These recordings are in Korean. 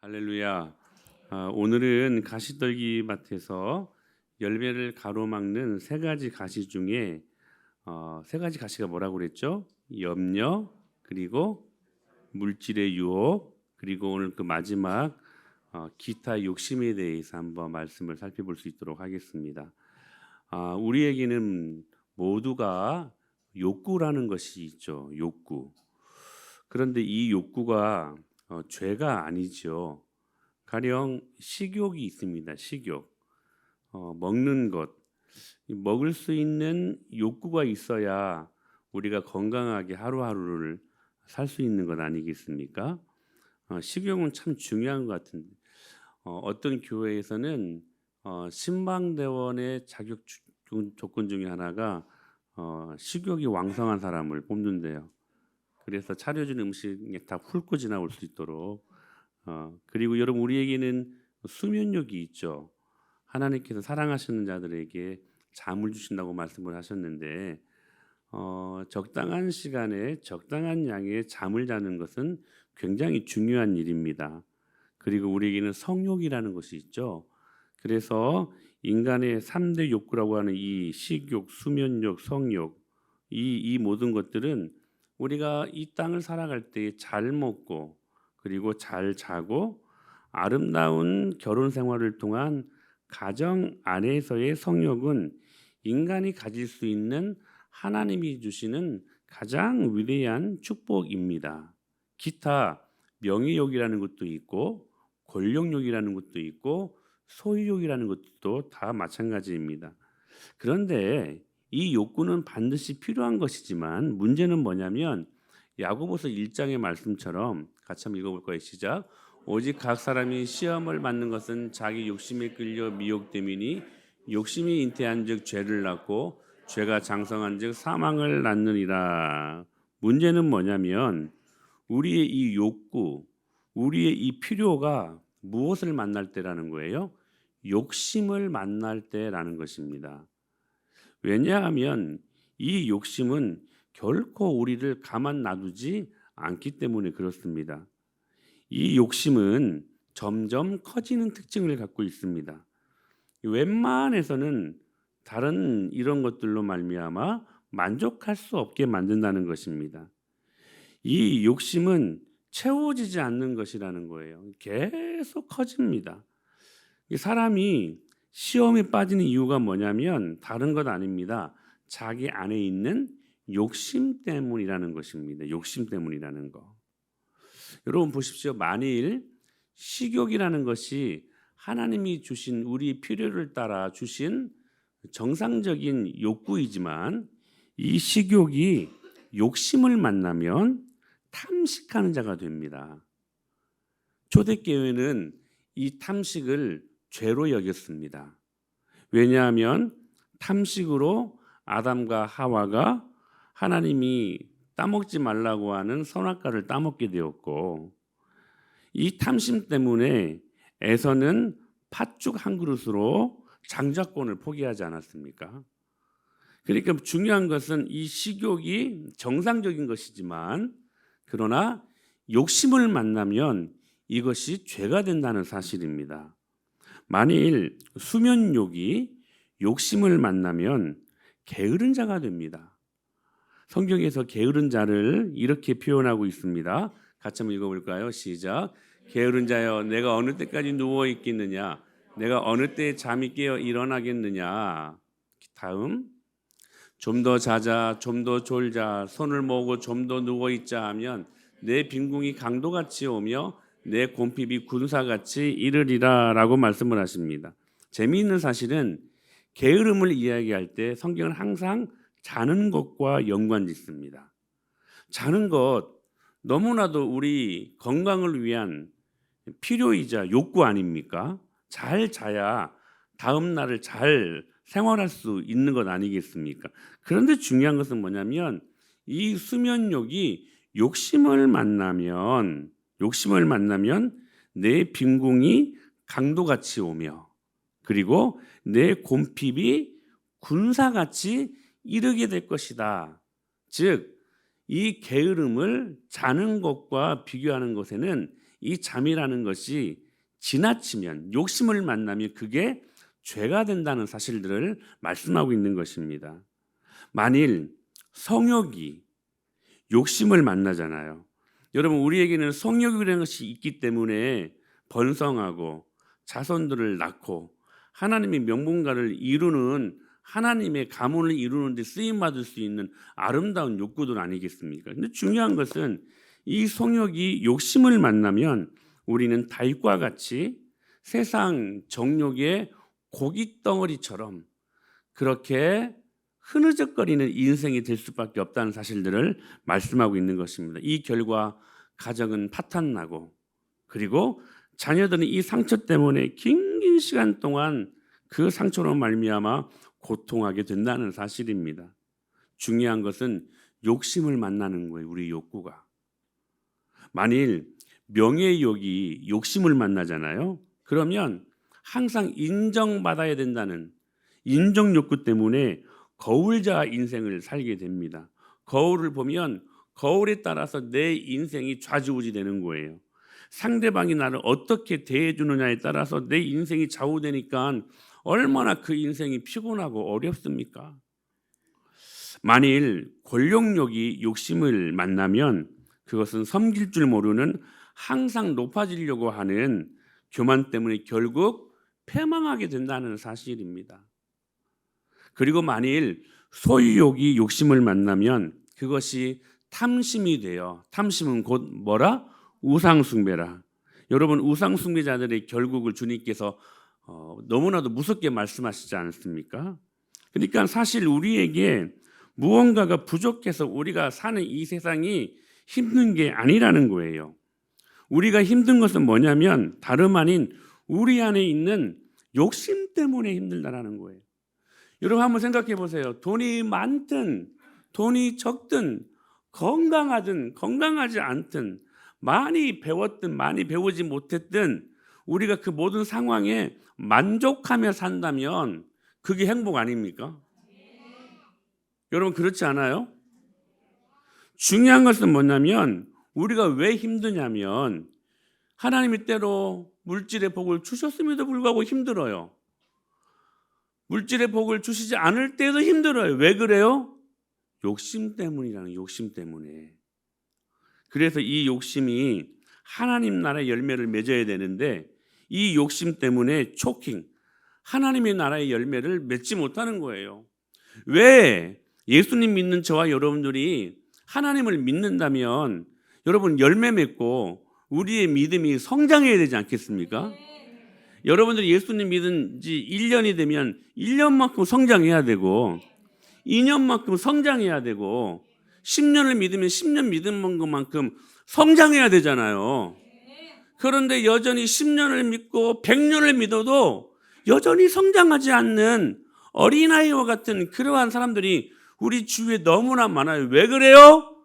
할렐루야. 오늘은 가시떨기 밭에서 열매를 가로막는 세 가지 가시 중에 세 가지 가시가 뭐라고 그랬죠? 염려, 그리고 물질의 유혹, 그리고 오늘 그 마지막 기타 욕심에 대해서 한번 말씀을 살펴볼 수 있도록 하겠습니다. 우리에게는 모두가 욕구라는 것이 있죠. 욕구. 그런데 이 욕구가 죄가 아니죠. 가령 식욕이 있습니다. 식욕. 먹는 것. 먹을 수 있는 욕구가 있어야 우리가 건강하게 하루하루를 살 수 있는 것 아니겠습니까? 식욕은 참 중요한 것 같은데 어떤 교회에서는 신방대원의 자격 조건 중에 하나가 식욕이 왕성한 사람을 뽑는데요. 그래서 차려진 음식에 다 훑고 지나올 수 있도록 그리고 여러분 우리에게는 수면욕이 있죠. 하나님께서 사랑하시는 자들에게 잠을 주신다고 말씀을 하셨는데 적당한 시간에 적당한 양의 잠을 자는 것은 굉장히 중요한 일입니다. 그리고 우리에게는 성욕이라는 것이 있죠. 그래서 인간의 3대 욕구라고 하는 이 식욕, 수면욕, 성욕 이 모든 것들은 우리가 이 땅을 살아갈 때 잘 먹고 그리고 잘 자고 아름다운 결혼 생활을 통한 가정 안에서의 성욕은 인간이 가질 수 있는 하나님이 주시는 가장 위대한 축복입니다. 기타 명예욕이라는 것도 있고 권력욕이라는 것도 있고 소유욕이라는 것도 다 마찬가지입니다. 그런데 이 욕구는 반드시 필요한 것이지만 문제는 뭐냐면 야고보서 1장의 말씀처럼 같이 한번 읽어볼 거예요. 시작. 오직 각 사람이 시험을 받는 것은 자기 욕심에 끌려 미혹됨이니 욕심이 잉태한즉 죄를 낳고 죄가 장성한즉 사망을 낳느니라. 문제는 뭐냐면 우리의 이 욕구, 우리의 이 필요가 무엇을 만날 때라는 거예요? 욕심을 만날 때라는 것입니다. 왜냐하면 이 욕심은 결코 우리를 가만 놔두지 않기 때문에 그렇습니다. 이 욕심은 점점 커지는 특징을 갖고 있습니다. 웬만해서는 다른 이런 것들로 말미암아 만족할 수 없게 만든다는 것입니다. 이 욕심은 채워지지 않는 것이라는 거예요. 계속 커집니다. 사람이 시험에 빠지는 이유가 뭐냐면 다른 것 아닙니다. 자기 안에 있는 욕심 때문이라는 것입니다. 욕심 때문이라는 거. 여러분 보십시오. 만일 식욕이라는 것이 하나님이 주신 우리 필요를 따라 주신 정상적인 욕구이지만 이 식욕이 욕심을 만나면 탐식하는 자가 됩니다. 초대교회는 이 탐식을 죄로 여겼습니다. 왜냐하면 탐식으로 아담과 하와가 하나님이 따먹지 말라고 하는 선악과를 따먹게 되었고 이 탐심 때문에 에서는 팥죽 한 그릇으로 장자권을 포기하지 않았습니까? 그러니까 중요한 것은 이 식욕이 정상적인 것이지만 그러나 욕심을 만나면 이것이 죄가 된다는 사실입니다. 만일 수면욕이 욕심을 만나면 게으른 자가 됩니다. 성경에서 게으른 자를 이렇게 표현하고 있습니다. 같이 한번 읽어볼까요? 시작. 게으른 자여 내가 어느 때까지 누워 있겠느냐 내가 어느 때 잠이 깨어 일어나겠느냐. 다음 좀 더 자자 좀 더 졸자 손을 모으고 좀 더 누워 있자 하면 내 빈궁이 강도같이 오며 내 곰핍이 군사같이 이르리라 라고 말씀을 하십니다. 재미있는 사실은 게으름을 이야기할 때 성경은 항상 자는 것과 연관짓습니다. 자는 것 너무나도 우리 건강을 위한 필요이자 욕구 아닙니까? 잘 자야 다음 날을 잘 생활할 수 있는 것 아니겠습니까? 그런데 중요한 것은 뭐냐면 이 수면욕이 욕심을 만나면 내 빈궁이 강도같이 오며 그리고 내 곰핍이 군사같이 이르게 될 것이다. 즉 이 게으름을 자는 것과 비교하는 것에는 이 잠이라는 것이 지나치면, 욕심을 만나면 그게 죄가 된다는 사실들을 말씀하고 있는 것입니다. 만일 성욕이 욕심을 만나잖아요. 여러분, 우리에게는 성욕이라는 것이 있기 때문에 번성하고 자손들을 낳고 하나님의 명분가를 이루는, 하나님의 가문을 이루는 데 쓰임 받을 수 있는 아름다운 욕구들 아니겠습니까? 근데 중요한 것은 이 성욕이 욕심을 만나면 우리는 다윗과 같이 세상 정욕의 고깃덩어리처럼 그렇게 흐느적거리는 인생이 될 수밖에 없다는 사실들을 말씀하고 있는 것입니다. 이 결과 가정은 파탄나고, 그리고 자녀들은 이 상처 때문에 긴 시간 동안 그 상처로 말미암아 고통하게 된다는 사실입니다. 중요한 것은 욕심을 만나는 거예요. 우리 욕구가. 만일 명예욕이 욕심을 만나잖아요. 그러면 항상 인정받아야 된다는 인정 욕구 때문에 거울자 인생을 살게 됩니다. 거울을 보면 거울에 따라서 내 인생이 좌지우지 되는 거예요. 상대방이 나를 어떻게 대해주느냐에 따라서 내 인생이 좌우되니까 얼마나 그 인생이 피곤하고 어렵습니까? 만일 권력욕이 욕심을 만나면 그것은 섬길 줄 모르는 항상 높아지려고 하는 교만 때문에 결국 패망하게 된다는 사실입니다. 그리고 만일 소유욕이 욕심을 만나면 그것이 탐심이 돼요. 탐심은 곧 뭐라? 우상숭배라. 여러분, 우상숭배자들의 결국을 주님께서 너무나도 무섭게 말씀하시지 않습니까? 그러니까 사실 우리에게 무언가가 부족해서 우리가 사는 이 세상이 힘든 게 아니라는 거예요. 우리가 힘든 것은 뭐냐면 다름 아닌 우리 안에 있는 욕심 때문에 힘들다라는 거예요. 여러분, 한번 생각해 보세요. 돈이 많든 돈이 적든 건강하든 건강하지 않든 많이 배웠든 많이 배우지 못했든 우리가 그 모든 상황에 만족하며 산다면 그게 행복 아닙니까? 여러분, 그렇지 않아요? 중요한 것은 뭐냐면 우리가 왜 힘드냐면 하나님이 때로 물질의 복을 주셨음에도 불구하고 힘들어요. 물질의 복을 주시지 않을 때도 힘들어요. 왜 그래요? 욕심 때문이라는, 욕심 때문에. 그래서 이 욕심이 하나님 나라의 열매를 맺어야 되는데 이 욕심 때문에 초킹, 하나님의 나라의 열매를 맺지 못하는 거예요. 왜 예수님 믿는 저와 여러분들이 하나님을 믿는다면 여러분 열매 맺고 우리의 믿음이 성장해야 되지 않겠습니까? 여러분들이 예수님 믿은 지 1년이 되면 1년만큼 성장해야 되고 2년만큼 성장해야 되고 10년을 믿으면 10년 믿은 것만큼 성장해야 되잖아요. 그런데 여전히 10년을 믿고 100년을 믿어도 여전히 성장하지 않는 어린아이와 같은 그러한 사람들이 우리 주위에 너무나 많아요. 왜 그래요?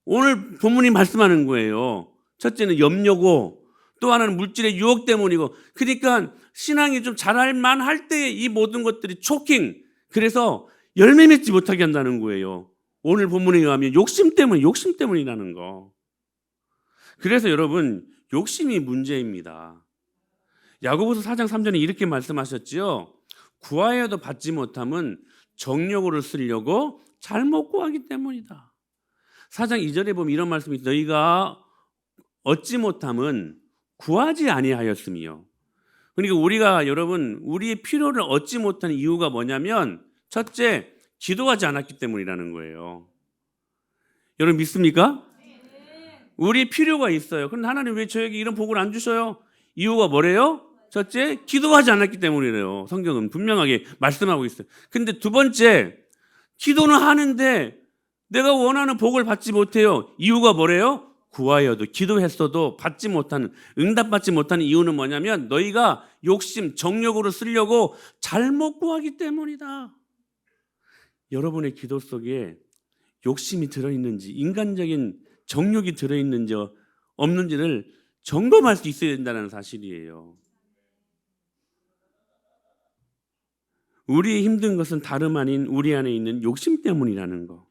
오늘 본문이 말씀하는 거예요. 첫째는 염려고 또 하나는 물질의 유혹 때문이고, 그러니까 신앙이 좀 자랄 만할 때 이 모든 것들이 초킹, 그래서 열매 맺지 못하게 한다는 거예요. 오늘 본문에 의하면 욕심 때문이라는 거. 그래서 여러분, 욕심이 문제입니다. 야고보서 4장 3절에 이렇게 말씀하셨지요. 구하여도 받지 못함은 정욕으로 쓰려고 잘못 구하기 때문이다. 4장 2절에 보면 이런 말씀이 있어요. 너희가 얻지 못함은 구하지 아니하였으며. 그러니까 우리가 여러분 우리의 필요를 얻지 못하는 이유가 뭐냐면 첫째, 기도하지 않았기 때문이라는 거예요. 여러분 믿습니까? 우리 필요가 있어요. 그런데 하나님 왜 저에게 이런 복을 안 주셔요? 이유가 뭐래요? 첫째, 기도하지 않았기 때문이래요. 성경은 분명하게 말씀하고 있어요. 근데 두 번째, 기도는 하는데 내가 원하는 복을 받지 못해요. 이유가 뭐래요? 구하여도, 기도했어도 받지 못하는, 응답받지 못하는 이유는 뭐냐면 너희가 욕심, 정욕으로 쓰려고 잘못 구하기 때문이다. 여러분의 기도 속에 욕심이 들어있는지, 인간적인 정욕이 들어있는지 없는지를 점검할 수 있어야 된다는 사실이에요. 우리의 힘든 것은 다름 아닌 우리 안에 있는 욕심 때문이라는 거.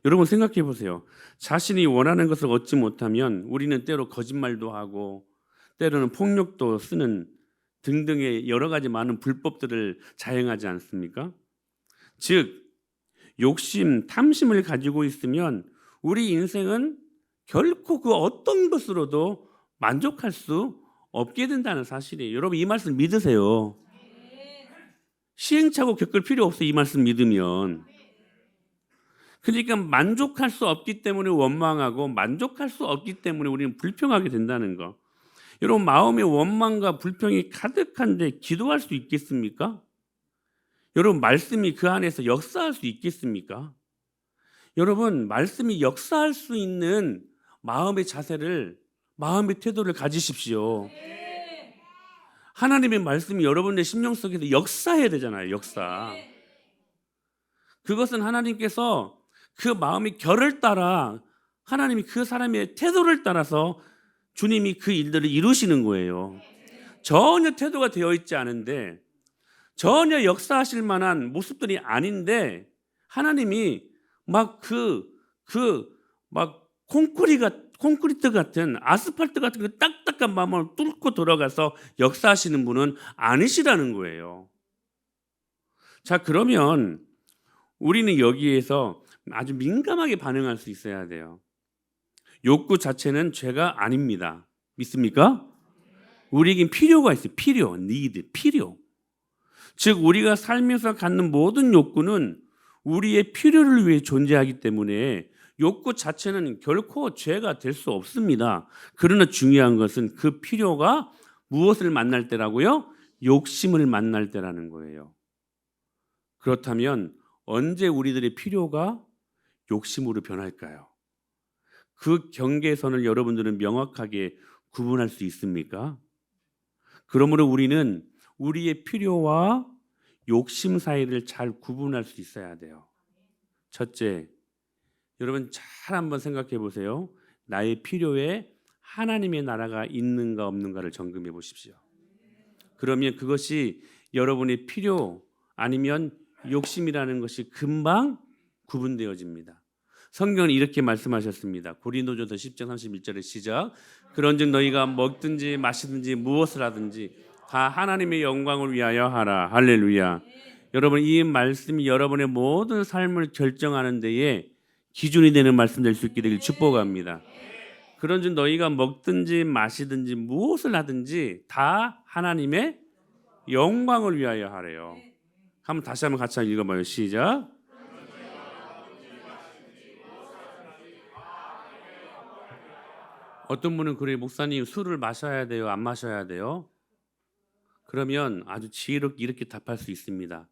여러분 생각해 보세요. 자신이 원하는 것을 얻지 못하면 우리는 때로 거짓말도 하고 때로는 폭력도 쓰는 등등의 여러 가지 많은 불법들을 자행하지 않습니까? 즉 욕심, 탐심을 가지고 있으면 우리 인생은 결코 그 어떤 것으로도 만족할 수 없게 된다는 사실이에요. 여러분 이 말씀 믿으세요. 시행착오 겪을 필요 없어요. 이 말씀 믿으면. 그러니까 만족할 수 없기 때문에 원망하고 만족할 수 없기 때문에 우리는 불평하게 된다는 거. 여러분 마음에 원망과 불평이 가득한데 기도할 수 있겠습니까? 여러분 말씀이 그 안에서 역사할 수 있겠습니까? 여러분 말씀이 역사할 수 있는 마음의 자세를, 마음의 태도를 가지십시오. 하나님의 말씀이 여러분의 심령 속에서 역사해야 되잖아요. 역사. 그것은 하나님께서 그 마음의 결을 따라 하나님이 그 사람의 태도를 따라서 주님이 그 일들을 이루시는 거예요. 전혀 태도가 되어 있지 않은데 전혀 역사하실 만한 모습들이 아닌데 하나님이 막 콘크리트 같은 아스팔트 같은 그 딱딱한 마음을 뚫고 들어가서 역사하시는 분은 아니시라는 거예요. 자, 그러면 우리는 여기에서 아주 민감하게 반응할 수 있어야 돼요. 욕구 자체는 죄가 아닙니다. 믿습니까? 우리에겐 필요가 있어요. 필요. 즉 우리가 살면서 갖는 모든 욕구는 우리의 필요를 위해 존재하기 때문에 욕구 자체는 결코 죄가 될 수 없습니다. 그러나 중요한 것은 그 필요가 무엇을 만날 때라고요? 욕심을 만날 때라는 거예요. 그렇다면 언제 우리들의 필요가 욕심으로 변할까요? 그 경계선을 여러분들은 명확하게 구분할 수 있습니까? 그러므로 우리는 우리의 필요와 욕심 사이를 잘 구분할 수 있어야 돼요. 첫째, 여러분 잘 한번 생각해 보세요. 나의 필요에 하나님의 나라가 있는가 없는가를 점검해 보십시오. 그러면 그것이 여러분의 필요 아니면 욕심이라는 것이 금방 구분되어집니다. 성경은 이렇게 말씀하셨습니다. 고린도전서 10장 31절의 시작. 그런즉 너희가 먹든지 마시든지 무엇을 하든지 다 하나님의 영광을 위하여 하라. 할렐루야. 여러분 이 말씀이 여러분의 모든 삶을 결정하는 데에 기준이 되는 말씀 될 수 있게 되길 축복합니다. 그런즉 너희가 먹든지 마시든지 무엇을 하든지 다 하나님의 영광을 위하여 하래요. 다시 한번 같이 읽어봐요. 시작. 어떤 분은 그래 목사님 술을 마셔야 돼요? 안 마셔야 돼요? 그러면 아주 지혜롭게 이렇게 답할 수 있습니다.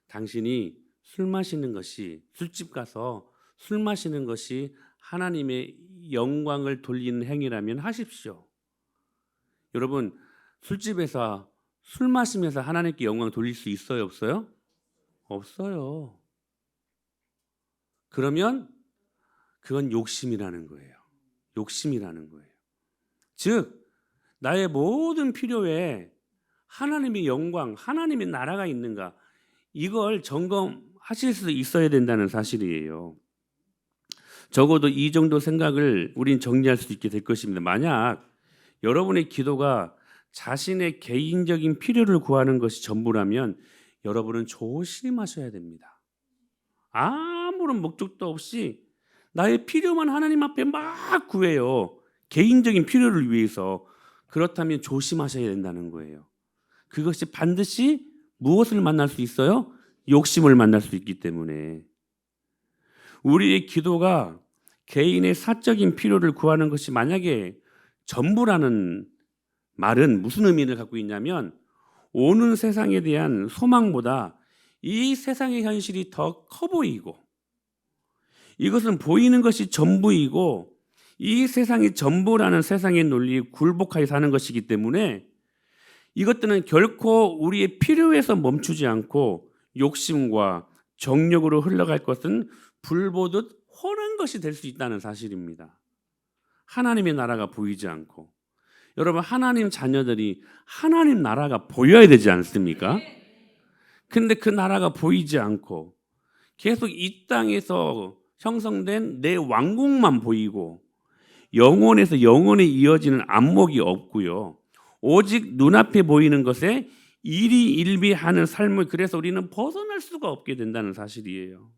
당신이 술 마시는 것이 술집 가서 술 마시는 것이 하나님의 영광을 돌리는 행위라면 하십시오. 여러분 술집에서 술 마시면서 하나님께 영광 돌릴 수 있어요? 없어요? 없어요. 그러면 그건 욕심이라는 거예요. 욕심이라는 거예요. 즉 나의 모든 필요에 하나님의 영광, 하나님의 나라가 있는가 이걸 점검하실 수 있어야 된다는 사실이에요. 적어도 이 정도 생각을 우린 정리할 수 있게 될 것입니다. 만약 여러분의 기도가 자신의 개인적인 필요를 구하는 것이 전부라면 여러분은 조심하셔야 됩니다. 아무런 목적도 없이 나의 필요만 하나님 앞에 막 구해요. 개인적인 필요를 위해서. 그렇다면 조심하셔야 된다는 거예요. 그것이 반드시 무엇을 만날 수 있어요? 욕심을 만날 수 있기 때문에. 우리의 기도가 개인의 사적인 필요를 구하는 것이 만약에 전부라는 말은 무슨 의미를 갖고 있냐면 오는 세상에 대한 소망보다 이 세상의 현실이 더 커 보이고 이것은 보이는 것이 전부이고 이 세상이 전부라는 세상의 논리에 굴복하여 사는 것이기 때문에 이것들은 결코 우리의 필요에서 멈추지 않고 욕심과 정욕으로 흘러갈 것은 불보듯 훤한 것이 될 수 있다는 사실입니다. 하나님의 나라가 보이지 않고 여러분 하나님 자녀들이 하나님 나라가 보여야 되지 않습니까? 근데 그 나라가 보이지 않고 계속 이 땅에서 형성된 내 왕국만 보이고 영혼에서 영혼에 이어지는 안목이 없고요. 오직 눈앞에 보이는 것에 일희일비하는 삶을, 그래서 우리는 벗어날 수가 없게 된다는 사실이에요.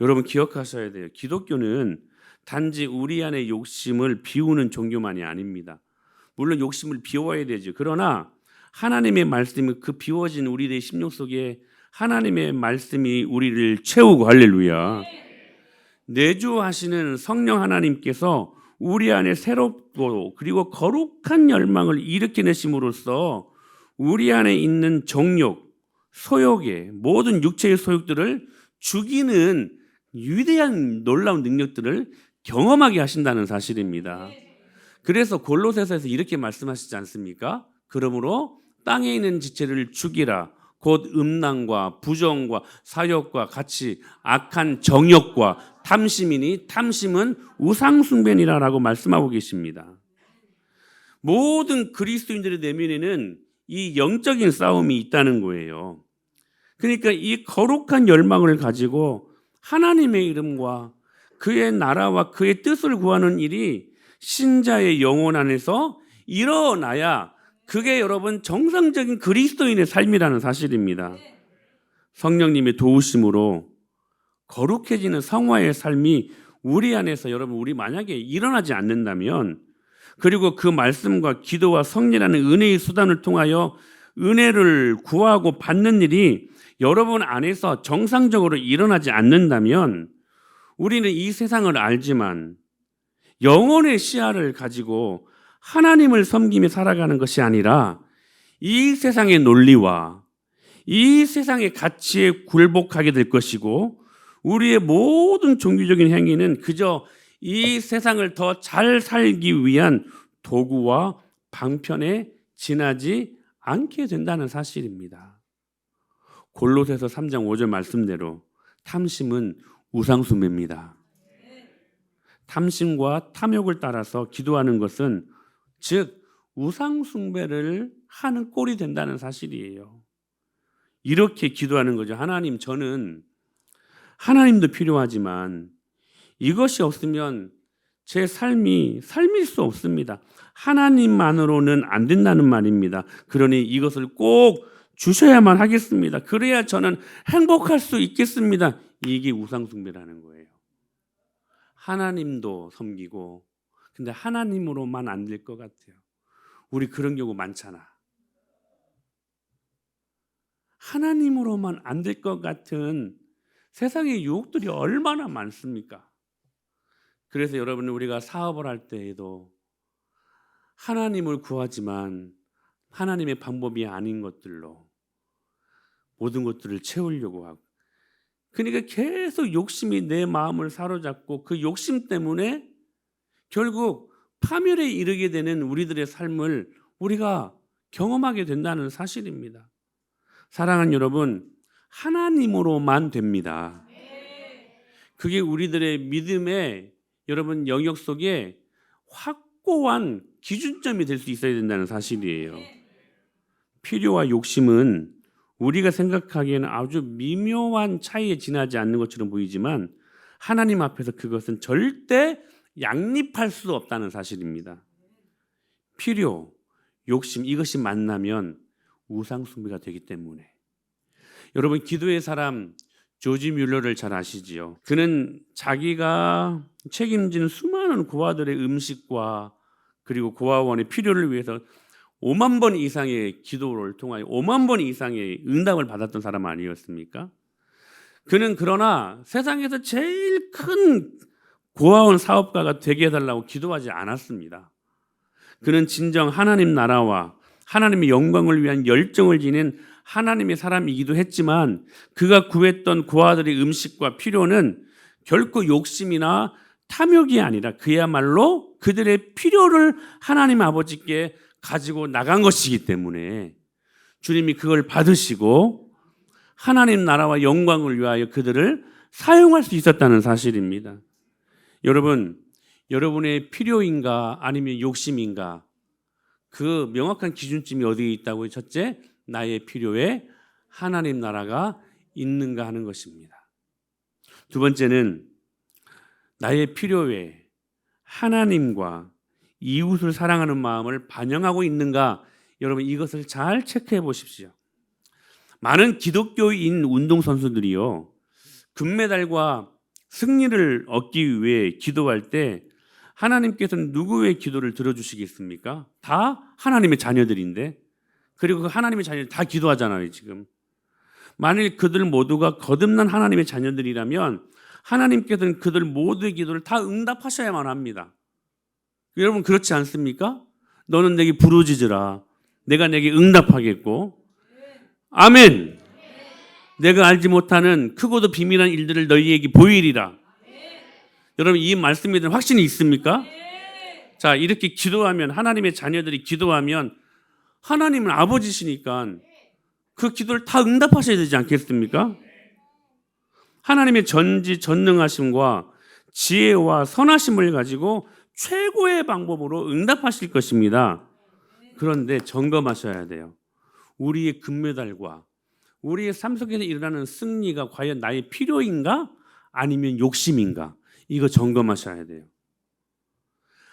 여러분 기억하셔야 돼요. 기독교는 단지 우리 안의 욕심을 비우는 종교만이 아닙니다. 물론 욕심을 비워야 되죠. 그러나 하나님의 말씀이, 그 비워진 우리의 심령 속에 하나님의 말씀이 우리를 채우고, 할렐루야, 내주하시는 성령 하나님께서 우리 안에 새롭고 그리고 거룩한 열망을 일으켜내심으로써 우리 안에 있는 정욕, 소욕의 모든 육체의 소욕들을 죽이는 위대한 놀라운 능력들을 경험하게 하신다는 사실입니다. 그래서 골로새서에서 이렇게 말씀하시지 않습니까? 그러므로 땅에 있는 지체를 죽이라. 곧 음란과 부정과 사욕과 같이 악한 정욕과 탐심이니 탐심은 우상숭배니라라고 말씀하고 계십니다. 모든 그리스도인들의 내면에는 이 영적인 싸움이 있다는 거예요. 그러니까 이 거룩한 열망을 가지고 하나님의 이름과 그의 나라와 그의 뜻을 구하는 일이 신자의 영혼 안에서 일어나야 그게 여러분 정상적인 그리스도인의 삶이라는 사실입니다. 성령님의 도우심으로 거룩해지는 성화의 삶이 우리 안에서, 여러분 우리 만약에 일어나지 않는다면, 그리고 그 말씀과 기도와 성례라는 은혜의 수단을 통하여 은혜를 구하고 받는 일이 여러분 안에서 정상적으로 일어나지 않는다면, 우리는 이 세상을 알지만 영혼의 시야를 가지고 하나님을 섬기며 살아가는 것이 아니라 이 세상의 논리와 이 세상의 가치에 굴복하게 될 것이고, 우리의 모든 종교적인 행위는 그저 이 세상을 더 잘 살기 위한 도구와 방편에 지나지 않게 된다는 사실입니다. 골로새서 3장 5절 말씀대로 탐심은 우상숭배입니다. 탐심과 탐욕을 따라서 기도하는 것은 즉 우상숭배를 하는 꼴이 된다는 사실이에요. 이렇게 기도하는 거죠. 하나님, 저는 하나님도 필요하지만 이것이 없으면 제 삶이 삶일 수 없습니다. 하나님만으로는 안 된다는 말입니다. 그러니 이것을 꼭 주셔야만 하겠습니다. 그래야 저는 행복할 수 있겠습니다. 이게 우상숭배라는 거예요. 하나님도 섬기고 근데 하나님으로만 안 될 것 같아요. 우리 그런 경우 많잖아. 하나님으로만 안 될 것 같은 세상의 유혹들이 얼마나 많습니까? 그래서 여러분, 우리가 사업을 할 때에도 하나님을 구하지만 하나님의 방법이 아닌 것들로 모든 것들을 채우려고 하고, 그러니까 계속 욕심이 내 마음을 사로잡고 그 욕심 때문에 결국 파멸에 이르게 되는 우리들의 삶을 우리가 경험하게 된다는 사실입니다. 사랑하는 여러분, 하나님으로만 됩니다. 그게 우리들의 믿음의 여러분 영역 속에 확고한 기준점이 될 수 있어야 된다는 사실이에요. 필요와 욕심은 우리가 생각하기에는 아주 미묘한 차이에 지나지 않는 것처럼 보이지만 하나님 앞에서 그것은 절대 양립할 수 없다는 사실입니다. 필요, 욕심, 이것이 만나면 우상숭배가 되기 때문에. 여러분, 기도의 사람 조지 뮬러를 잘 아시지요? 그는 자기가 책임지는 수많은 고아들의 음식과 그리고 고아원의 필요를 위해서 5만 번 이상의 기도를 통하여 5만 번 이상의 응답을 받았던 사람 아니었습니까? 그는 그러나 세상에서 제일 큰 고아원 사업가가 되게 해달라고 기도하지 않았습니다. 그는 진정 하나님 나라와 하나님의 영광을 위한 열정을 지닌 하나님의 사람이기도 했지만 그가 구했던 고아들의 음식과 필요는 결코 욕심이나 탐욕이 아니라 그야말로 그들의 필요를 하나님 아버지께 가지고 나간 것이기 때문에 주님이 그걸 받으시고 하나님 나라와 영광을 위하여 그들을 사용할 수 있었다는 사실입니다. 여러분, 여러분의 필요인가 아니면 욕심인가, 그 명확한 기준점이 어디에 있다고요? 첫째, 나의 필요에 하나님 나라가 있는가 하는 것입니다. 두 번째는 나의 필요에 하나님과 이웃을 사랑하는 마음을 반영하고 있는가? 여러분 이것을 잘 체크해 보십시오. 많은 기독교인 운동선수들이요, 금메달과 승리를 얻기 위해 기도할 때 하나님께서는 누구의 기도를 들어주시겠습니까? 다 하나님의 자녀들인데, 그리고 그 하나님의 자녀들 다 기도하잖아요 지금. 만일 그들 모두가 거듭난 하나님의 자녀들이라면 하나님께서는 그들 모두의 기도를 다 응답하셔야만 합니다. 여러분 그렇지 않습니까? 너는 내게 부르짖으라, 내가 내게 응답하겠고, 아멘. 내가 알지 못하는 크고도 비밀한 일들을 너희에게 보이리라. 여러분 이 말씀에 대한 확신이 있습니까? 자, 이렇게 기도하면, 하나님의 자녀들이 기도하면 하나님은 아버지시니까 그 기도를 다 응답하셔야 되지 않겠습니까? 하나님의 전지전능하심과 지혜와 선하심을 가지고 최고의 방법으로 응답하실 것입니다. 그런데 점검하셔야 돼요. 우리의 금메달과 우리의 삶 속에서 일어나는 승리가 과연 나의 필요인가? 아니면 욕심인가? 이거 점검하셔야 돼요.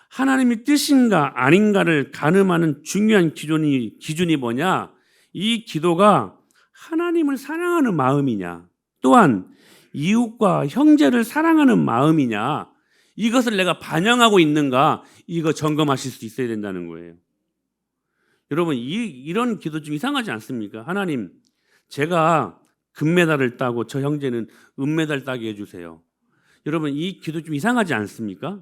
하나님의 뜻인가 아닌가를 가늠하는 중요한 기준이 뭐냐? 이 기도가 하나님을 사랑하는 마음이냐, 또한 이웃과 형제를 사랑하는 마음이냐, 이것을 내가 반영하고 있는가, 이거 점검하실 수 있어야 된다는 거예요. 여러분 이런 기도 좀 이상하지 않습니까? 하나님, 제가 금메달을 따고 저 형제는 은메달 따게 해주세요. 여러분 이 기도 좀 이상하지 않습니까?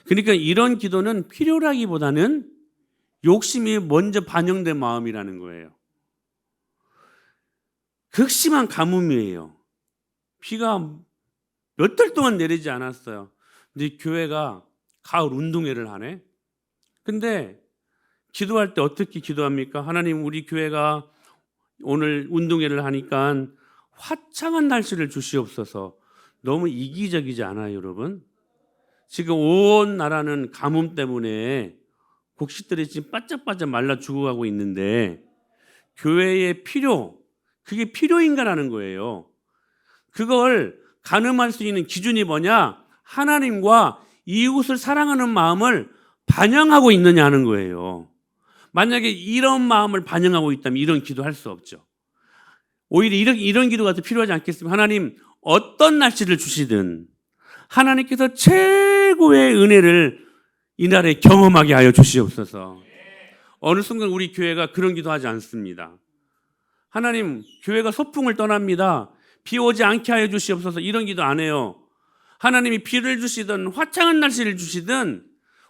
그러니까 이런 기도는 필요라기보다는 욕심이 먼저 반영된 마음이라는 거예요. 극심한 가뭄이에요. 비가 몇 달 동안 내리지 않았어요. 근데 교회가 가을 운동회를 하네. 근데 기도할 때 어떻게 기도합니까? 하나님, 우리 교회가 오늘 운동회를 하니까 화창한 날씨를 주시옵소서. 너무 이기적이지 않아요, 여러분? 지금 온 나라는 가뭄 때문에 곡식들이 지금 바짝바짝 말라 죽어가고 있는데 교회의 필요, 그게 필요인가라는 거예요. 그걸 가늠할 수 있는 기준이 뭐냐? 하나님과 이웃을 사랑하는 마음을 반영하고 있느냐 하는 거예요. 만약에 이런 마음을 반영하고 있다면 이런 기도할 수 없죠. 오히려 이런 기도가 더 필요하지 않겠습니까? 하나님, 어떤 날씨를 주시든 하나님께서 최고의 은혜를 이날에 경험하게 하여 주시옵소서. 어느 순간 우리 교회가 그런 기도하지 않습니다. 하나님, 교회가 소풍을 떠납니다. 비 오지 않게 하여 주시옵소서. 이런 기도 안 해요. 하나님이 비를 주시든 화창한 날씨를 주시든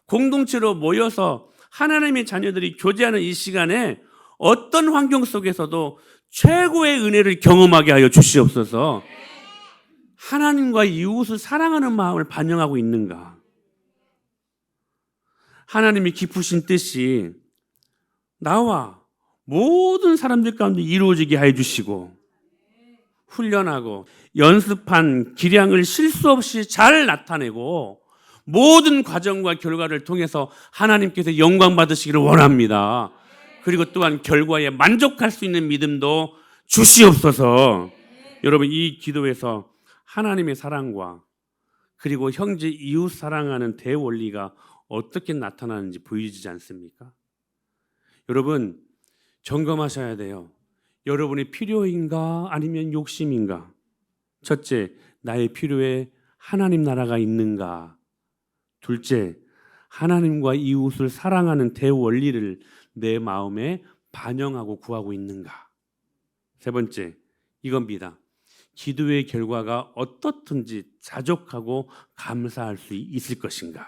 공동체로 모여서 하나님의 자녀들이 교제하는 이 시간에 어떤 환경 속에서도 최고의 은혜를 경험하게 하여 주시옵소서. 하나님과 이웃을 사랑하는 마음을 반영하고 있는가? 하나님이 깊으신 뜻이 나와 모든 사람들 가운데 이루어지게 해 주시고, 훈련하고 연습한 기량을 실수 없이 잘 나타내고 모든 과정과 결과를 통해서 하나님께서 영광 받으시기를 원합니다. 그리고 또한 결과에 만족할 수 있는 믿음도 주시옵소서. 여러분 이 기도에서 하나님의 사랑과 그리고 형제 이웃 사랑하는 대원리가 어떻게 나타나는지 보이지 않습니까? 여러분 점검하셔야 돼요. 여러분이 필요인가 아니면 욕심인가? 첫째, 나의 필요에 하나님 나라가 있는가? 둘째, 하나님과 이웃을 사랑하는 대원리를 내 마음에 반영하고 구하고 있는가? 세 번째, 이겁니다. 기도의 결과가 어떻든지 자족하고 감사할 수 있을 것인가?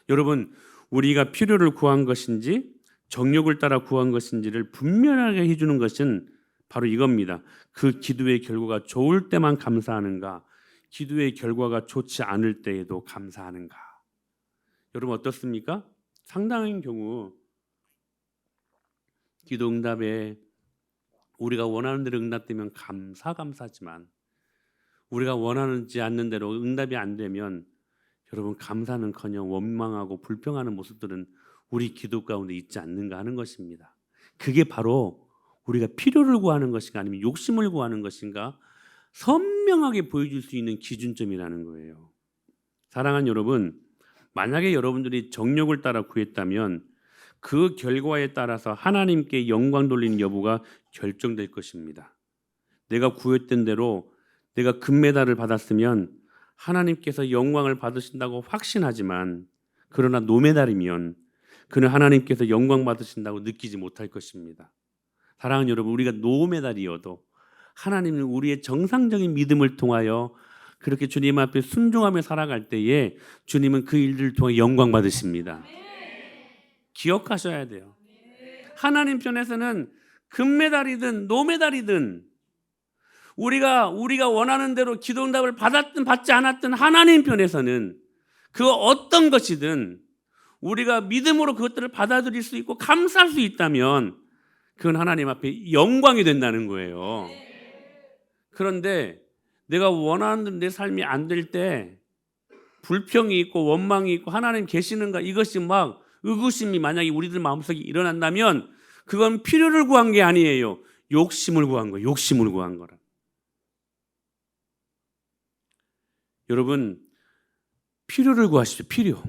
여러분, 우리가 필요를 구한 것인지 정욕을 따라 구한 것인지를 분명하게 해주는 것은 바로 이겁니다. 그 기도의 결과가 좋을 때만 감사하는가? 기도의 결과가 좋지 않을 때에도 감사하는가? 여러분 어떻습니까? 상당한 경우 기도 응답에 우리가 원하는 대로 응답되면 감사지만 우리가 원하지 않는 대로 응답이 안 되면 여러분 감사는커녕 원망하고 불평하는 모습들은 우리 기도 가운데 있지 않는가 하는 것입니다. 그게 바로 우리가 필요를 구하는 것인가 아니면 욕심을 구하는 것인가 선명하게 보여줄 수 있는 기준점이라는 거예요. 사랑하는 여러분, 만약에 여러분들이 정욕을 따라 구했다면 그 결과에 따라서 하나님께 영광 돌리는 여부가 결정될 것입니다. 내가 구했던 대로 내가 금메달을 받았으면 하나님께서 영광을 받으신다고 확신하지만, 그러나 노메달이면 그는 하나님께서 영광 받으신다고 느끼지 못할 것입니다. 사랑하는 여러분, 우리가 노메달이어도 하나님은 우리의 정상적인 믿음을 통하여 그렇게 주님 앞에 순종하며 살아갈 때에 주님은 그 일들을 통해 영광 받으십니다. 기억하셔야 돼요. 하나님 편에서는 금메달이든 노메달이든 우리가 원하는 대로 기도응답을 받았든 받지 않았든 하나님 편에서는 그 어떤 것이든 우리가 믿음으로 그것들을 받아들일 수 있고 감사할 수 있다면 그건 하나님 앞에 영광이 된다는 거예요. 그런데 내가 원하는 내 삶이 안 될 때 불평이 있고 원망이 있고 하나님 계시는가, 이것이 막 의구심이 만약에 우리들 마음속에 일어난다면 그건 필요를 구한 게 아니에요. 욕심을 구한 거예요. 욕심을 구한 거라. 여러분, 필요를 구하십시오. 필요.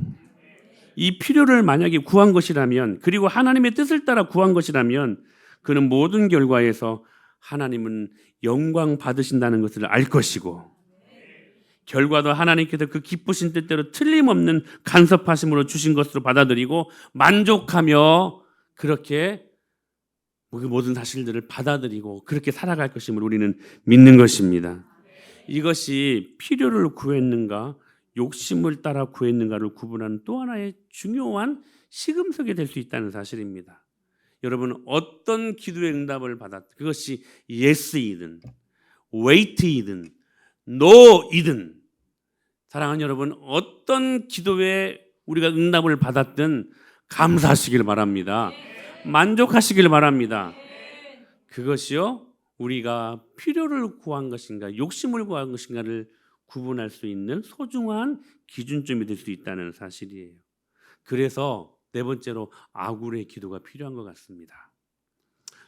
이 필요를 만약에 구한 것이라면, 그리고 하나님의 뜻을 따라 구한 것이라면 그는 모든 결과에서 하나님은 영광 받으신다는 것을 알 것이고, 결과도 하나님께서 그 기쁘신 뜻대로 틀림없는 간섭하심으로 주신 것으로 받아들이고 만족하며 그렇게 모든 사실들을 받아들이고 그렇게 살아갈 것임을 우리는 믿는 것입니다. 이것이 필요를 구했는가 욕심을 따라 구했는가를 구분하는 또 하나의 중요한 시금석이 될 수 있다는 사실입니다. 여러분, 어떤 기도의 응답을 받았든 그것이 yes이든 wait이든 no이든, 사랑하는 여러분, 어떤 기도에 우리가 응답을 받았든 감사하시길 바랍니다. 만족하시길 바랍니다. 그것이요, 우리가 필요를 구한 것인가 욕심을 구한 것인가를 구분할 수 있는 소중한 기준점이 될 수 있다는 사실이에요. 그래서 네 번째로 아굴의 기도가 필요한 것 같습니다.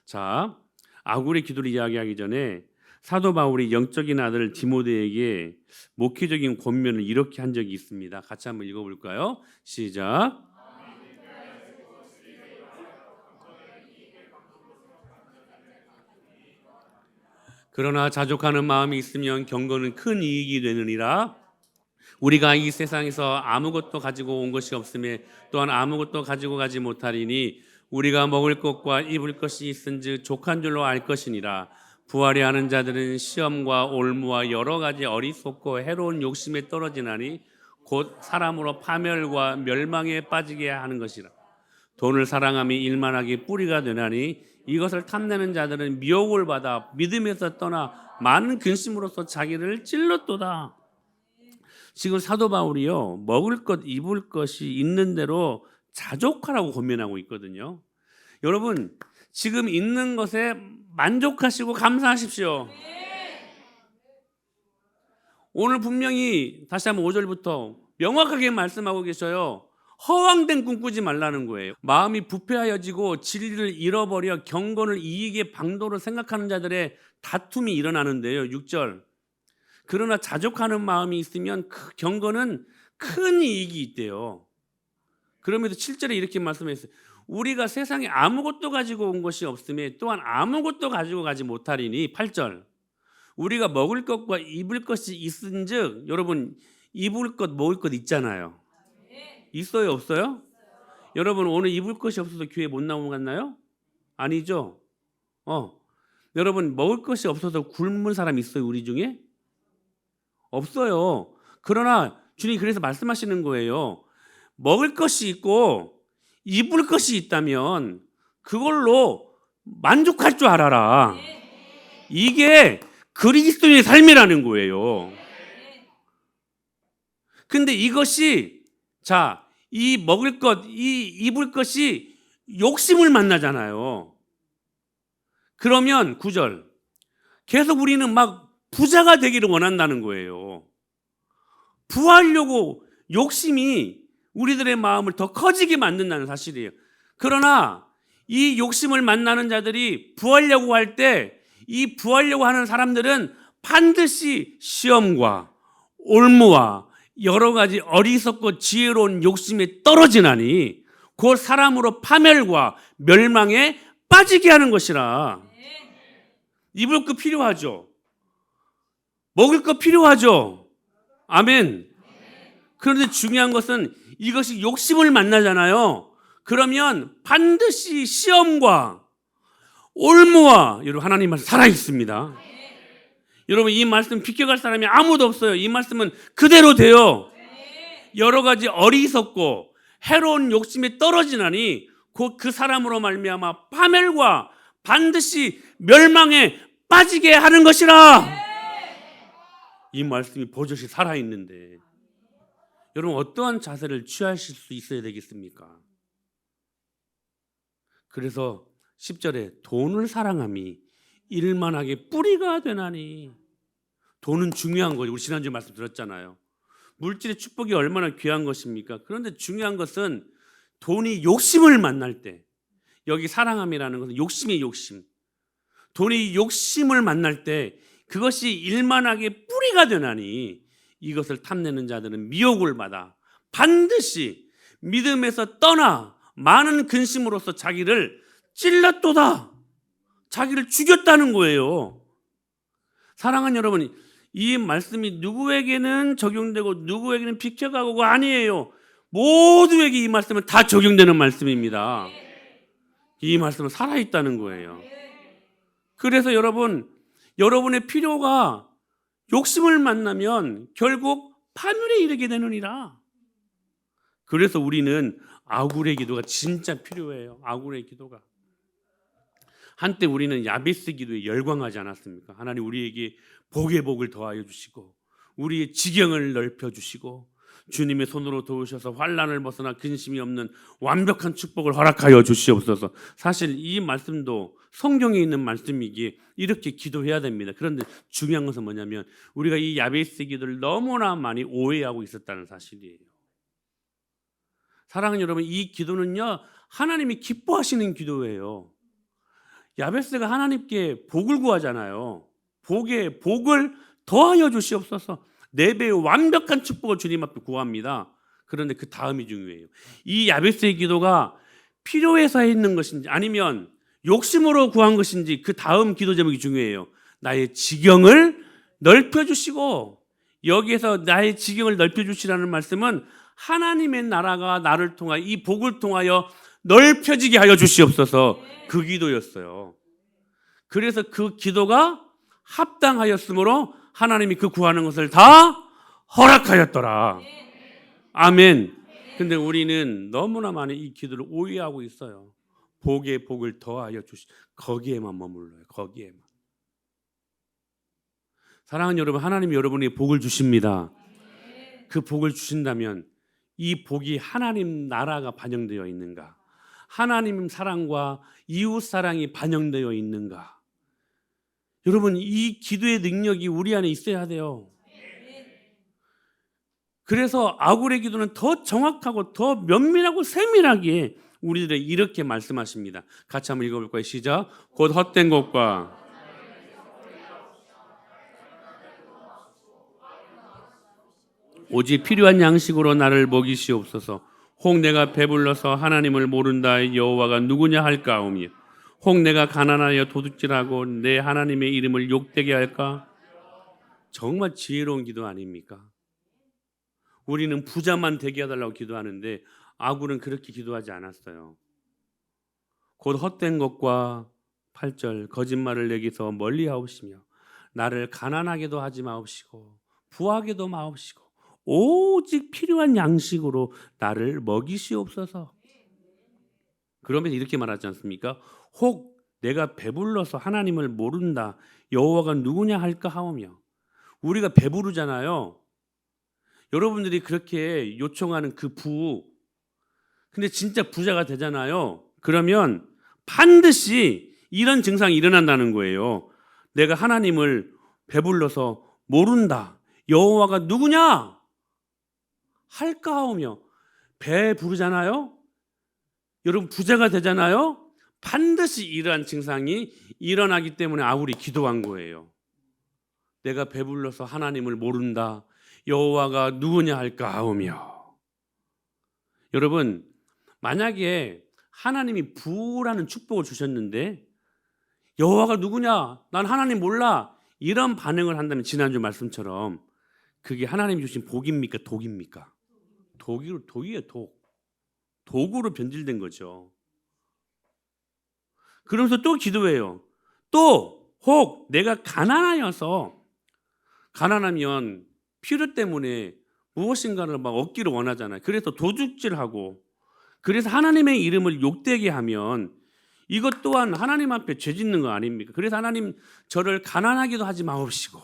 자, 아굴의 기도를 이야기하기 전에 사도 바울이 영적인 아들 디모데에게 목회적인 권면을 이렇게 한 적이 있습니다. 같이 한번 읽어볼까요? 시작. 그러나 자족하는 마음이 있으면 경건은 큰 이익이 되느니라. 우리가 이 세상에서 아무것도 가지고 온 것이 없음에 또한 아무것도 가지고 가지 못하리니 우리가 먹을 것과 입을 것이 있은즉 족한 줄로 알 것이니라. 부활이 하는 자들은 시험과 올무와 여러 가지 어리석고 해로운 욕심에 떨어지나니 곧 사람으로 파멸과 멸망에 빠지게 하는 것이라. 돈을 사랑함이 일만하게 뿌리가 되나니 이것을 탐내는 자들은 미혹을 받아 믿음에서 떠나 많은 근심으로써 자기를 찔렀도다. 지금 사도 바울이요, 먹을 것 입을 것이 있는 대로 자족하라고 권면하고 있거든요. 여러분, 지금 있는 것에 만족하시고 감사하십시오. 오늘 분명히 다시 한번 5절부터 명확하게 말씀하고 계셔요. 허황된 꿈 꾸지 말라는 거예요. 마음이 부패하여지고 진리를 잃어버려 경건을 이익의 방도로 생각하는 자들의 다툼이 일어나는데요. 6절. 그러나 자족하는 마음이 있으면 그 경건은 큰 이익이 있대요. 그러면서 7절에 이렇게 말씀했어요. 우리가 세상에 아무것도 가지고 온 것이 없음에 또한 아무것도 가지고 가지 못하리니. 8절. 우리가 먹을 것과 입을 것이 있은즉, 여러분, 입을 것 먹을 것 있잖아요. 있어요, 없어요? 여러분, 오늘 입을 것이 없어서 교회 못 나오갔나요? 아니죠. 여러분, 먹을 것이 없어서 굶은 사람 있어요, 우리 중에? 없어요. 그러나 주님이 그래서 말씀하시는 거예요. 먹을 것이 있고 입을 것이 있다면 그걸로 만족할 줄 알아라. 이게 그리스도인의 삶이라는 거예요. 근데 이것이, 자, 이 먹을 것, 이 입을 것이 욕심을 만나잖아요. 그러면 9절. 계속 우리는 막 부자가 되기를 원한다는 거예요. 부하려고 욕심이 우리들의 마음을 더 커지게 만든다는 사실이에요. 그러나 이 욕심을 만나는 자들이 부하려고 할 때, 이 부하려고 하는 사람들은 반드시 시험과 올무와 여러 가지 어리석고 지혜로운 욕심에 떨어지나니 곧 사람으로 파멸과 멸망에 빠지게 하는 것이라. 입을 거 필요하죠. 먹을 거 필요하죠. 아멘. 그런데 중요한 것은 이것이 욕심을 만나잖아요. 그러면 반드시 시험과 올무와, 여러분 하나님 말씀 살아있습니다. 여러분 이 말씀 비껴갈 사람이 아무도 없어요. 이 말씀은 그대로 돼요. 여러 가지 어리석고 해로운 욕심에 떨어지나니 곧 그 사람으로 말미암아 파멸과 반드시 멸망에 빠지게 하는 것이라. 이 말씀이 버젓이 살아있는데 여러분 어떠한 자세를 취하실 수 있어야 되겠습니까? 그래서 10절에 돈을 사랑함이 일만하게 뿌리가 되나니. 돈은 중요한 거죠. 우리 지난주에 말씀 들었잖아요. 물질의 축복이 얼마나 귀한 것입니까? 그런데 중요한 것은 돈이 욕심을 만날 때, 여기 사랑함이라는 것은 욕심의 욕심, 돈이 욕심을 만날 때 그것이 일만하게 뿌리가 되나니 이것을 탐내는 자들은 미혹을 받아 반드시 믿음에서 떠나 많은 근심으로써 자기를 찔렀도다. 자기를 죽였다는 거예요. 사랑하는 여러분, 이 말씀이 누구에게는 적용되고 누구에게는 비켜가고가 아니에요. 모두에게 이 말씀은 다 적용되는 말씀입니다. 이 말씀은 살아있다는 거예요. 그래서 여러분의 필요가 욕심을 만나면 결국 파멸에 이르게 되느니라. 그래서 우리는 아굴의 기도가 진짜 필요해요. 아굴의 기도가. 한때 우리는 야베스 기도에 열광하지 않았습니까? 하나님 우리에게 복의 복을 더하여 주시고 우리의 지경을 넓혀 주시고 주님의 손으로 도우셔서 환난을 벗어나 근심이 없는 완벽한 축복을 허락하여 주시옵소서. 사실 이 말씀도 성경에 있는 말씀이기에 이렇게 기도해야 됩니다. 그런데 중요한 것은 뭐냐면 우리가 이 야베스 기도를 너무나 많이 오해하고 있었다는 사실이에요. 사랑하는 여러분, 이 기도는요 하나님이 기뻐하시는 기도예요. 야베스가 하나님께 복을 구하잖아요. 복을 더하여 주시옵소서. 4배의 완벽한 축복을 주님 앞에 구합니다. 그런데 그 다음이 중요해요. 이 야베스의 기도가 필요해서 있는 것인지 아니면 욕심으로 구한 것인지 그 다음 기도 제목이 중요해요. 나의 지경을 넓혀주시고, 여기에서 나의 지경을 넓혀주시라는 말씀은 하나님의 나라가 나를 통하여 이 복을 통하여 넓혀지게 하여 주시옵소서. 그 기도였어요. 그래서 그 기도가 합당하였으므로 하나님이 그 구하는 것을 다 허락하였더라. 아멘. 근데 우리는 너무나 많이 이 기도를 오해하고 있어요. 복의 복을 더하여 거기에만 머물러요. 거기에만. 사랑하는 여러분, 하나님이 여러분에게 복을 주십니다. 그 복을 주신다면 이 복이 하나님 나라가 반영되어 있는가? 하나님 사랑과 이웃 사랑이 반영되어 있는가? 여러분, 이 기도의 능력이 우리 안에 있어야 돼요. 그래서 아굴의 기도는 더 정확하고 더 면밀하고 세밀하게 우리들에게 이렇게 말씀하십니다. 같이 한번 읽어볼까요? 시작. 곧 헛된 것과 오직 필요한 양식으로 나를 먹이시옵소서. 혹 내가 배불러서 하나님을 모른다 여호와가 누구냐 할까오며 혹 내가 가난하여 도둑질하고 내 하나님의 이름을 욕되게 할까? 정말 지혜로운 기도 아닙니까? 우리는 부자만 되게 해달라고 기도하는데 아굴은 그렇게 기도하지 않았어요. 곧 헛된 것과 8절 거짓말을 내게서 멀리 하옵시며 나를 가난하게도 하지 마옵시고 부하게도 마옵시고 오직 필요한 양식으로 나를 먹이시옵소서. 그러면 이렇게 말하지 않습니까? 혹 내가 배불러서 하나님을 모른다 여호와가 누구냐 할까 하오며. 우리가 배부르잖아요. 여러분들이 그렇게 요청하는 그 근데 진짜 부자가 되잖아요. 그러면 반드시 이런 증상이 일어난다는 거예요. 내가 하나님을 배불러서 모른다 여호와가 누구냐 할까 하오며. 배 부르잖아요. 여러분 부자가 되잖아요. 반드시 이러한 증상이 일어나기 때문에 아굴이 기도한 거예요. 내가 배불러서 하나님을 모른다. 여호와가 누구냐 할까 하오며. 여러분, 만약에 하나님이 부라는 축복을 주셨는데 여호와가 누구냐? 난 하나님 몰라. 이런 반응을 한다면 지난주 말씀처럼 그게 하나님이 주신 복입니까? 독입니까? 독이에요, 독. 독으로 변질된 거죠. 그러면서 또 기도해요. 또 혹 내가 가난하면 필요 때문에 무엇인가를 막 얻기를 원하잖아요. 그래서 도둑질하고 그래서 하나님의 이름을 욕되게 하면 이것 또한 하나님 앞에 죄 짓는 거 아닙니까? 그래서 하나님 저를 가난하기도 하지 마옵시고.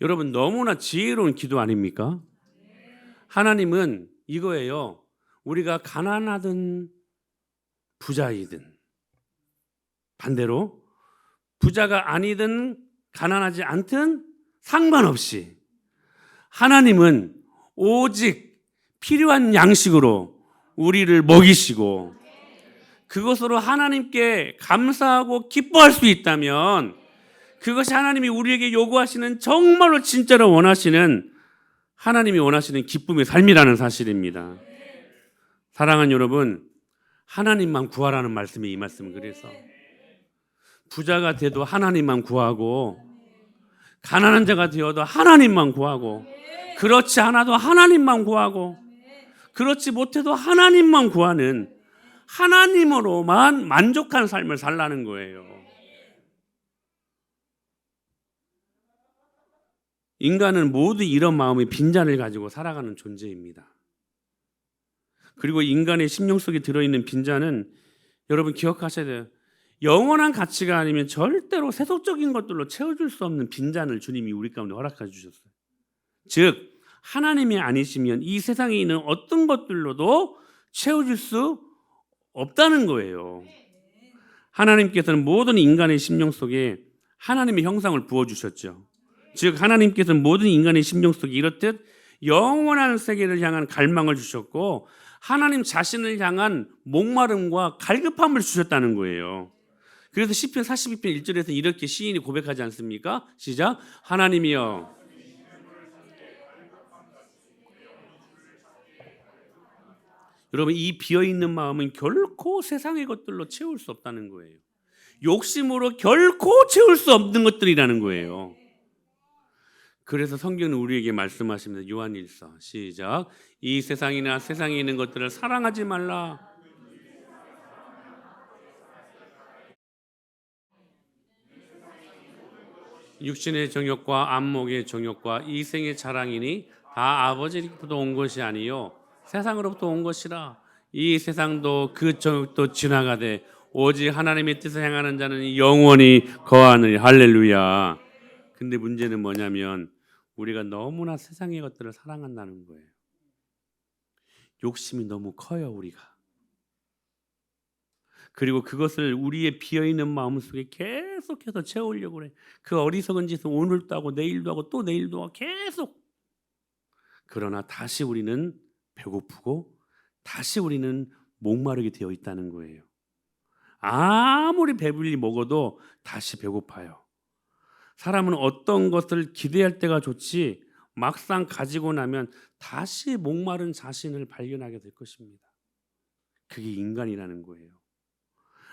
여러분 너무나 지혜로운 기도 아닙니까? 하나님은 이거예요. 우리가 가난하든 부자이든 반대로 부자가 아니든 가난하지 않든 상관없이 하나님은 오직 필요한 양식으로 우리를 먹이시고 그것으로 하나님께 감사하고 기뻐할 수 있다면 그것이 하나님이 우리에게 요구하시는 정말로 진짜로 원하시는 하나님이 원하시는 기쁨의 삶이라는 사실입니다. 사랑하는 여러분, 하나님만 구하라는 말씀이 이 말씀은 그래서 부자가 돼도 하나님만 구하고 가난한 자가 되어도 하나님만 구하고 그렇지 않아도 하나님만 구하고 그렇지 못해도 하나님만 구하는 하나님으로만 만족한 삶을 살라는 거예요. 인간은 모두 이런 마음의 빈잔을 가지고 살아가는 존재입니다. 그리고 인간의 심령 속에 들어있는 빈잔은 여러분 기억하셔야 돼요. 영원한 가치가 아니면 절대로 세속적인 것들로 채워줄 수 없는 빈잔을 주님이 우리 가운데 허락해 주셨어요. 즉 하나님이 아니시면 이 세상에 있는 어떤 것들로도 채워줄 수 없다는 거예요. 하나님께서는 모든 인간의 심령 속에 하나님의 형상을 부어주셨죠. 즉 하나님께서는 모든 인간의 심령 속에 이렇듯 영원한 세계를 향한 갈망을 주셨고 하나님 자신을 향한 목마름과 갈급함을 주셨다는 거예요. 그래서 시편 42편 1절에서 이렇게 시인이 고백하지 않습니까? 시작. 하나님이여 여러분 이 비어있는 마음은 결코 세상의 것들로 채울 수 없다는 거예요. 욕심으로 결코 채울 수 없는 것들이라는 거예요. 그래서 성경은 우리에게 말씀하십니다. 요한일서 시작. 이 세상이나 세상에 있는 것들을 사랑하지 말라. 육신의 정욕과 안목의 정욕과 이생의 자랑이니 다 아버지로부터 온 것이 아니요 세상으로부터 온 것이라. 이 세상도 그 정욕도 지나가되 오직 하나님의 뜻을 행하는 자는 영원히 거하느니. 할렐루야. 근데 문제는 뭐냐면 우리가 너무나 세상의 것들을 사랑한다는 거예요. 욕심이 너무 커요, 우리가. 그리고 그것을 우리의 비어있는 마음속에 계속해서 채우려고 그래. 그 어리석은 짓을 오늘도 하고 내일도 하고 또 내일도 하고 계속. 그러나 다시 우리는 배고프고 다시 우리는 목마르게 되어 있다는 거예요. 아무리 배불리 먹어도 다시 배고파요. 사람은 어떤 것을 기대할 때가 좋지 막상 가지고 나면 다시 목마른 자신을 발견하게 될 것입니다. 그게 인간이라는 거예요.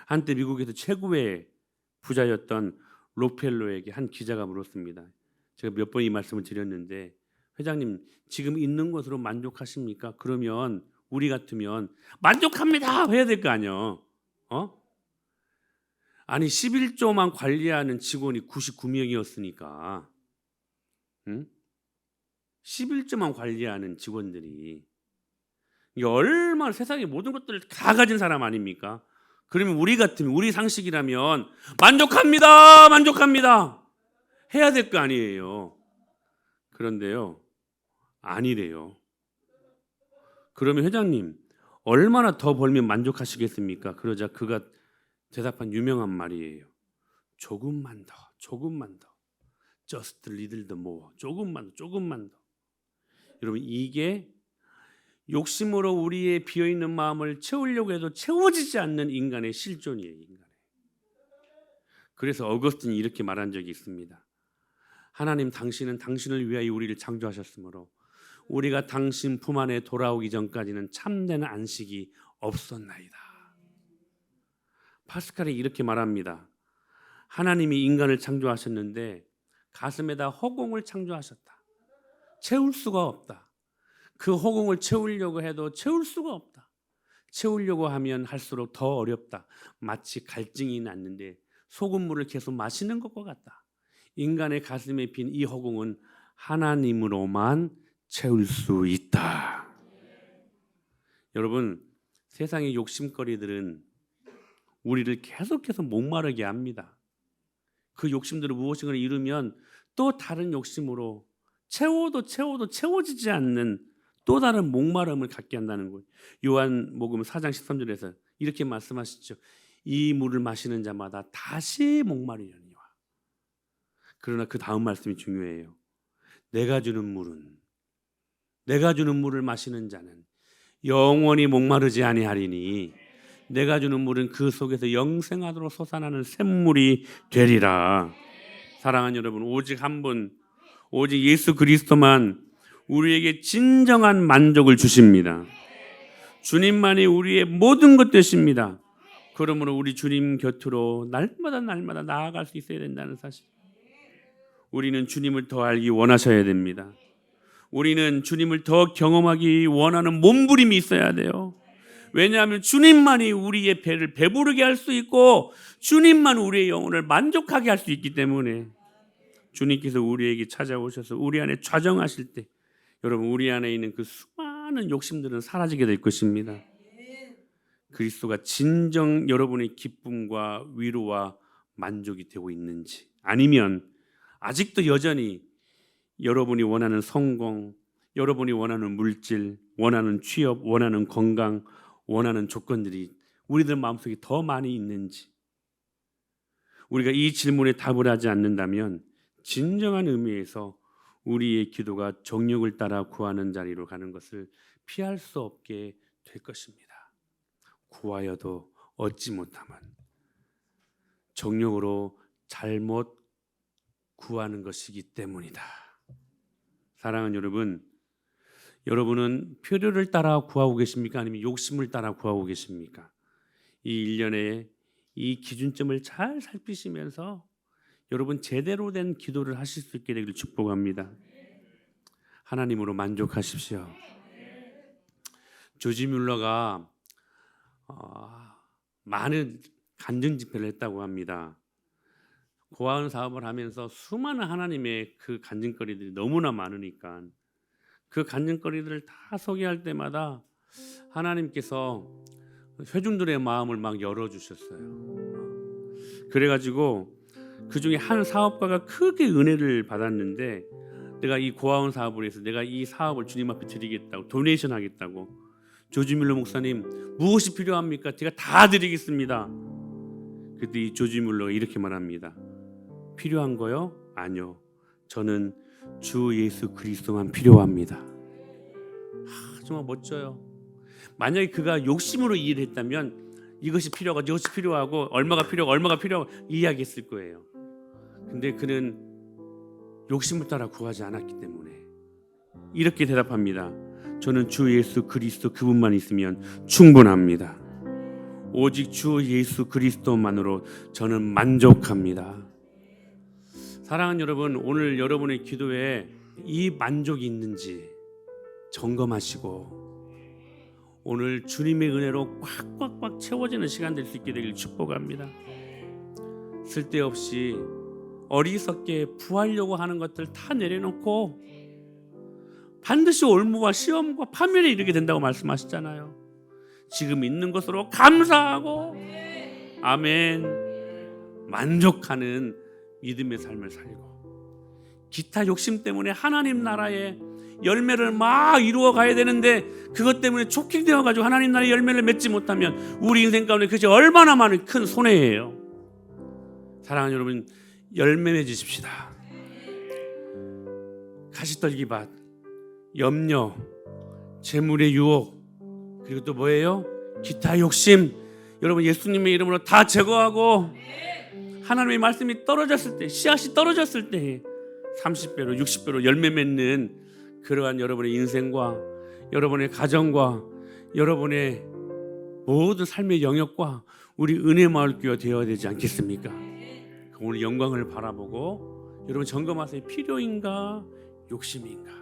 한때 미국에서 최고의 부자였던 록펠러에게 한 기자가 물었습니다. 제가 몇 번 이 말씀을 드렸는데 회장님 지금 있는 것으로 만족하십니까? 그러면 우리 같으면 만족합니다 해야 될 거 아니에요. 아니 11조만 관리하는 직원이 99명이었으니까 11조만 관리하는 직원들이 이게 얼마나 세상의 모든 것들을 다 가진 사람 아닙니까? 그러면 우리 같으면 우리 상식이라면 만족합니다 해야 될 거 아니에요. 그런데요 아니래요. 그러면 회장님 얼마나 더 벌면 만족하시겠습니까? 그러자 그가 대답한 유명한 말이에요. 조금만 더 just a little more. 조금만 더. 여러분 이게 욕심으로 우리의 비어있는 마음을 채우려고 해도 채워지지 않는 인간의 실존이에요. 인간의. 그래서 어거스틴이 이렇게 말한 적이 있습니다. 하나님 당신은 당신을 위하여 우리를 창조하셨으므로 우리가 당신 품 안에 돌아오기 전까지는 참된 안식이 없었나이다. 파스칼이 이렇게 말합니다. 하나님이 인간을 창조하셨는데 가슴에다 허공을 창조하셨다. 채울 수가 없다. 그 허공을 채우려고 해도 채울 수가 없다. 채우려고 하면 할수록 더 어렵다. 마치 갈증이 났는데 소금물을 계속 마시는 것과 같다. 인간의 가슴에 빈 이 허공은 하나님으로만 채울 수 있다. 여러분, 세상의 욕심거리들은 우리를 계속해서 목마르게 합니다. 그 욕심들을 무엇인가를 이루면 또 다른 욕심으로 채워도 채워지지 않는 또 다른 목마름을 갖게 한다는 거예요. 요한복음 4장 13절에서 이렇게 말씀하시죠. 이 물을 마시는 자마다 다시 목마르려니와. 그러나 그 다음 말씀이 중요해요. 내가 주는 물을 마시는 자는 영원히 목마르지 아니하리니 내가 주는 물은 그 속에서 영생하도록 솟아나는 샘물이 되리라. 사랑하는 여러분, 오직 한 분, 오직 예수 그리스도만 우리에게 진정한 만족을 주십니다. 주님만이 우리의 모든 것 되십니다. 그러므로 우리 주님 곁으로 날마다 나아갈 수 있어야 된다는 사실. 우리는 주님을 더 알기 원하셔야 됩니다. 우리는 주님을 더 경험하기 원하는 몸부림이 있어야 돼요. 왜냐하면 주님만이 우리의 배를 배부르게 할 수 있고 주님만 우리의 영혼을 만족하게 할 수 있기 때문에 주님께서 우리에게 찾아오셔서 우리 안에 좌정하실 때 여러분, 우리 안에 있는 그 수많은 욕심들은 사라지게 될 것입니다. 그리스도가 진정 여러분의 기쁨과 위로와 만족이 되고 있는지, 아니면 아직도 여전히 여러분이 원하는 성공, 여러분이 원하는 물질, 원하는 취업, 원하는 건강, 원하는 조건들이 우리들 마음속에 더 많이 있는지, 우리가 이 질문에 답을 하지 않는다면 진정한 의미에서 우리의 기도가 정욕을 따라 구하는 자리로 가는 것을 피할 수 없게 될 것입니다. 구하여도 얻지 못하면 정욕으로 잘못 구하는 것이기 때문이다. 사랑하는 여러분, 여러분은 필요를 따라 구하고 계십니까? 아니면 욕심을 따라 구하고 계십니까? 이 일련의 이 기준점을 잘 살피시면서 여러분 제대로 된 기도를 하실 수 있게 되기를 축복합니다. 하나님으로 만족하십시오. 조지 뮬러가 많은 간증 집회를 했다고 합니다. 고아원 사업을 하면서 수많은 하나님의 그 간증거리들이 너무나 많으니까 그 간증거리들을 다 소개할 때마다 하나님께서 회중들의 마음을 막 열어주셨어요. 그래가지고 그 중에 한 사업가가 크게 은혜를 받았는데, 내가 이 고아원 사업을 해서 내가 이 사업을 주님 앞에 드리겠다고, 도네이션 하겠다고. 조지 뮬러 목사님, 무엇이 필요합니까? 제가 다 드리겠습니다. 그때 이 조지 뮬러가 이렇게 말합니다. 필요한 거요? 아니요. 저는 주 예수 그리스도만 필요합니다. 정말 멋져요. 만약에 그가 욕심으로 일을 했다면 이것이 필요하고 이것이 필요하고 얼마가 필요하고 이야기했을 거예요. 근데 그는 욕심을 따라 구하지 않았기 때문에 이렇게 대답합니다. 저는 주 예수 그리스도 그분만 있으면 충분합니다. 오직 주 예수 그리스도만으로 저는 만족합니다. 사랑하는 여러분, 오늘 여러분의 기도에 이 만족이 있는지 점검하시고 오늘 주님의 은혜로 꽉꽉꽉 채워지는 시간 될 수 있게 되길 축복합니다. 쓸데없이 어리석게 부하려고 하는 것들 다 내려놓고 반드시 올무와 시험과 파멸에 이르게 된다고 말씀하셨잖아요. 지금 있는 것으로 감사하고 아멘 만족하는 믿음의 삶을 살고, 기타 욕심 때문에 하나님 나라의 열매를 막 이루어 가야 되는데 그것 때문에 촉킹되어 가지고 하나님 나라의 열매를 맺지 못하면 우리 인생 가운데 그것이 얼마나 많은 큰 손해예요. 사랑하는 여러분, 열매 맺으십시다. 가시떨기밭, 염려, 재물의 유혹, 그리고 또 뭐예요? 기타 욕심, 여러분 예수님의 이름으로 다 제거하고 하나님의 말씀이 떨어졌을 때, 씨앗이 떨어졌을 때 30배로 60배로 열매 맺는 그러한 여러분의 인생과 여러분의 가정과 여러분의 모든 삶의 영역과 우리 은혜마을교회가 되어야 되지 않겠습니까? 오늘 영광을 바라보고 여러분 점검하세요. 필요인가 욕심인가?